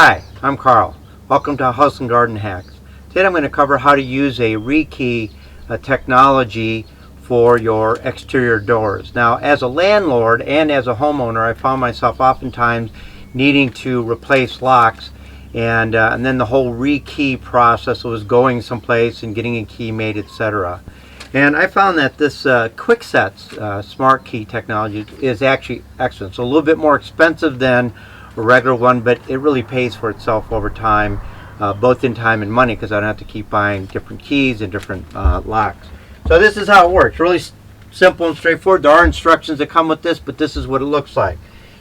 Hi, I'm Carl. Welcome to House and Garden Hacks. Today I'm going to cover how to use a rekey technology for your exterior doors. Now, as a landlord and as a homeowner, I found myself oftentimes needing to replace locks, and then the whole rekey process was going someplace and getting a key made, etc. And I found that this Kwik Set smart key technology is actually excellent. It's a little bit more expensive than a regular one, but it really pays for itself over time, both in time and money, because I don't have to keep buying different keys and different locks. So this is how it works. Really simple and straightforward. There are instructions that come with this, but this is what it looks like.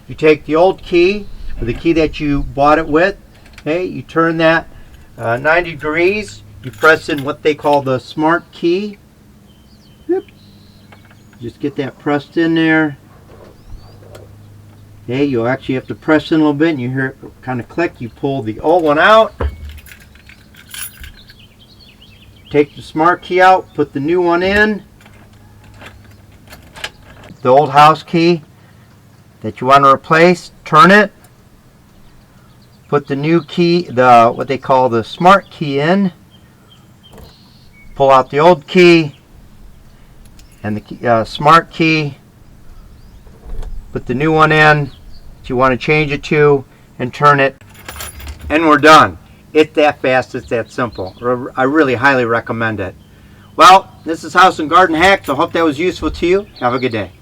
You take the old key, or the key that you bought it with, okay, you turn that 90 degrees, you press in what they call the smart key. Yep. Just get that pressed in there. Okay, you'll actually have to press in a little bit and you hear it kind of click. You pull the old one out, take the smart key out, put the new one in, the old house key that you want to replace, turn it, put the new key, what they call the smart key in, pull out the old key and the smart key, put the new one in that you want to change it to, and turn it, and we're done. It's that fast, it's that simple. I really highly recommend it. Well, this is House and Garden Hacks. I hope that was useful to you. Have a good day.